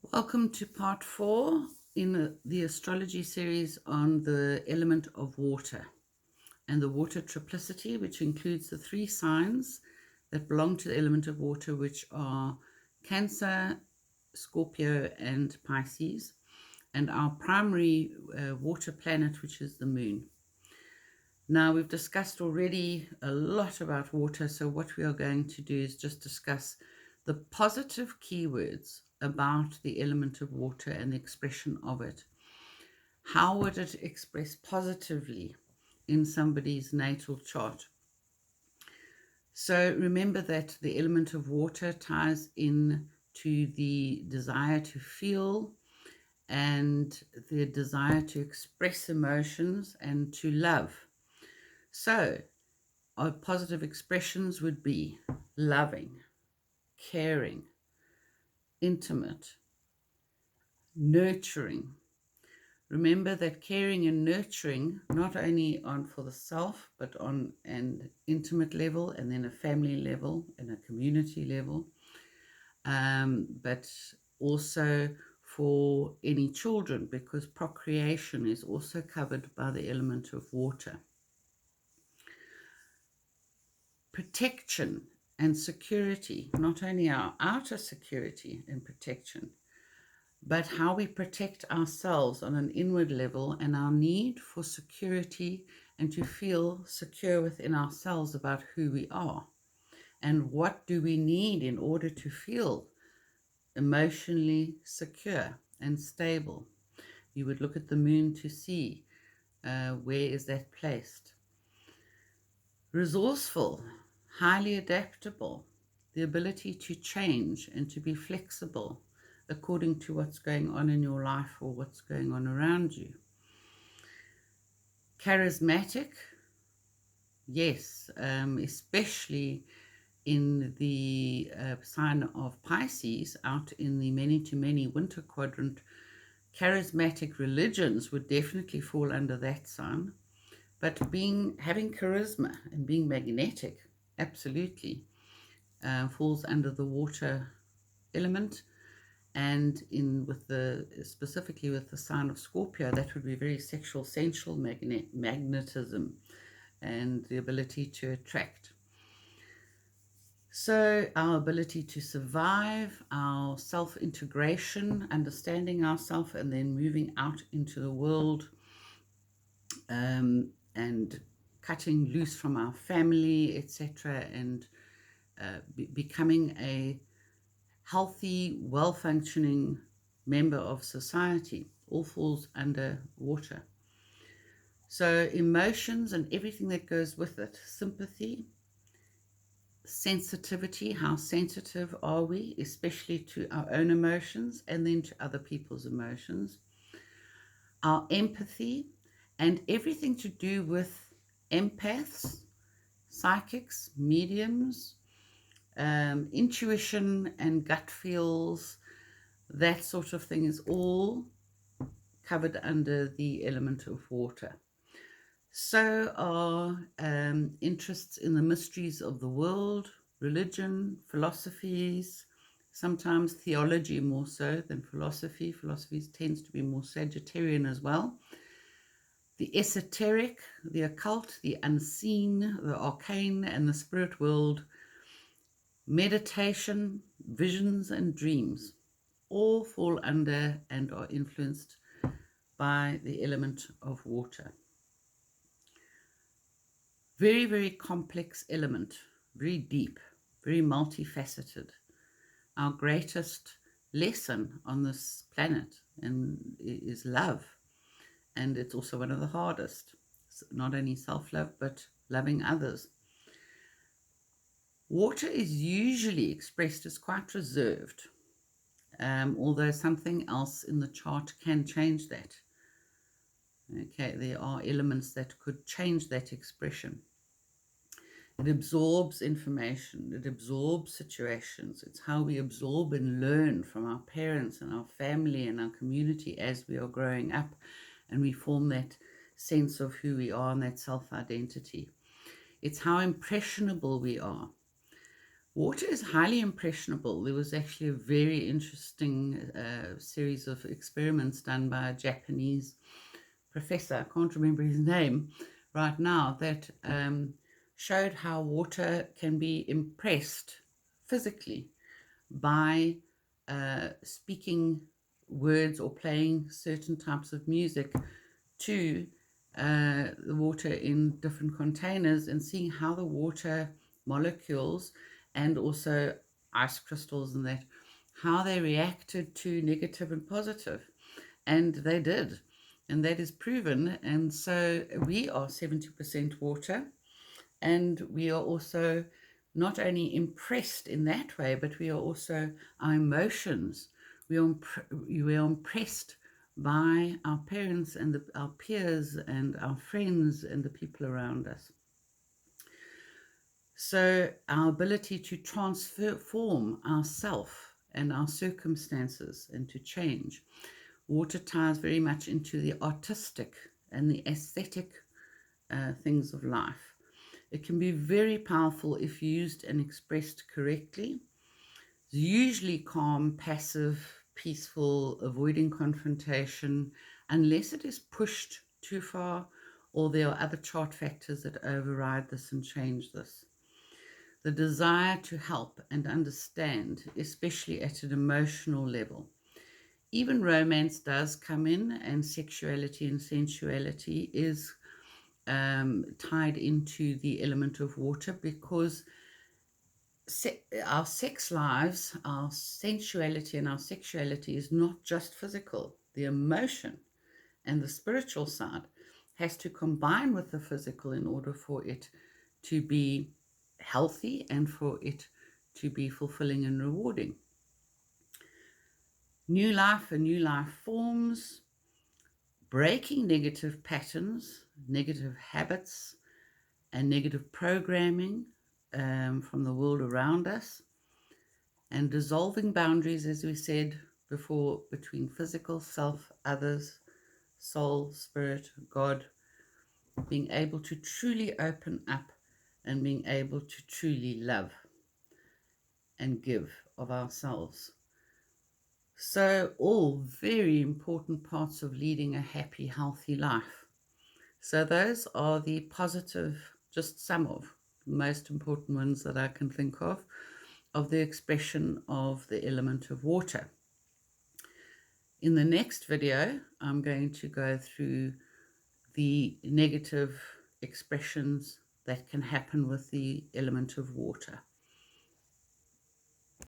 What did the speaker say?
Welcome to part 4 in the astrology series on the element of water and the water triplicity, which includes the 3 signs that belong to the element of water, which are Cancer, Scorpio, and Pisces, and our primary water planet, which is the moon. Now, we've discussed already a lot about water, so what we are going to do is just discuss the positive keywords about the element of water and the expression of it. How would it express positively in somebody's natal chart? So remember that the element of water ties in to the desire to feel and the desire to express emotions and to love. So our positive expressions would be loving, caring, intimate, nurturing. Remember that caring and nurturing, not only on for the self, but on an intimate level and then a family level and a community level, but also for any children, because procreation is also covered by the element of water. Protection and security, not only our outer security and protection, but how we protect ourselves on an inward level and our need for security and to feel secure within ourselves about who we are and what do we need in order to feel emotionally secure and stable. You would look at the moon to see where is that placed. Resourceful, highly adaptable, the ability to change and to be flexible according to what's going on in your life or what's going on around you. Charismatic, yes, especially in the sign of Pisces, out in the many-to-many winter quadrant. Charismatic religions would definitely fall under that sign. But having charisma and being magnetic, absolutely, falls under the water element. And specifically with the sign of Scorpio, that would be very sexual, sensual magnetism and the ability to attract. So our ability to survive, our self-integration, understanding ourselves, and then moving out into the world, and cutting loose from our family, etc., and becoming a healthy, well-functioning member of society, all falls under water. So emotions and everything that goes with it, sympathy, sensitivity, how sensitive are we, especially to our own emotions and then to other people's emotions, our empathy, and everything to do with empaths, psychics, mediums, intuition and gut feels, that sort of thing is all covered under the element of water. So are interests in the mysteries of the world, religion, philosophies, sometimes theology more so than philosophy. Philosophy tends to be more Sagittarian as well. The esoteric, the occult, the unseen, the arcane, and the spirit world, meditation, visions, and dreams all fall under and are influenced by the element of water. Very, very complex element, very deep, very multifaceted. Our greatest lesson on this planet is love. And it's also one of the hardest. It's not only self-love, but loving others. Water is usually expressed as quite reserved, although something else in the chart can change that. Okay, there are elements that could change that expression. It absorbs information, it absorbs situations. It's how we absorb and learn from our parents and our family and our community as we are growing up, and we form that sense of who we are and that self-identity. It's how impressionable we are. Water is highly impressionable. There was actually a very interesting series of experiments done by a Japanese professor, I can't remember his name right now, that showed how water can be impressed physically by speaking words or playing certain types of music to the water in different containers, and seeing how the water molecules and also ice crystals and that, how they reacted to negative and positive. And they did, and that is proven. And so we are 70% water, and we are also not only impressed in that way, but we are also, our emotions, we are impressed by our parents and our peers and our friends and the people around us. So our ability to transform ourself and our circumstances and to change. Water ties very much into the artistic and the aesthetic things of life. It can be very powerful if used and expressed correctly. It's usually calm, passive, peaceful, avoiding confrontation, unless it is pushed too far or there are other chart factors that override this and change this. The desire to help and understand, especially at an emotional level. Even romance does come in, and sexuality and sensuality is tied into the element of water, because our sex lives, our sensuality and our sexuality is not just physical. The emotion and the spiritual side has to combine with the physical in order for it to be healthy and for it to be fulfilling and rewarding. New life and new life forms, breaking negative patterns, negative habits, and negative programming from the world around us, and dissolving boundaries, as we said before, between physical, self, others, soul, spirit, God, being able to truly open up and being able to truly love and give of ourselves. So all very important parts of leading a happy, healthy life. So those are the positive, just some of the most important ones that I can think of the expression of the element of water. In the next video, I'm going to go through the negative expressions that can happen with the element of water.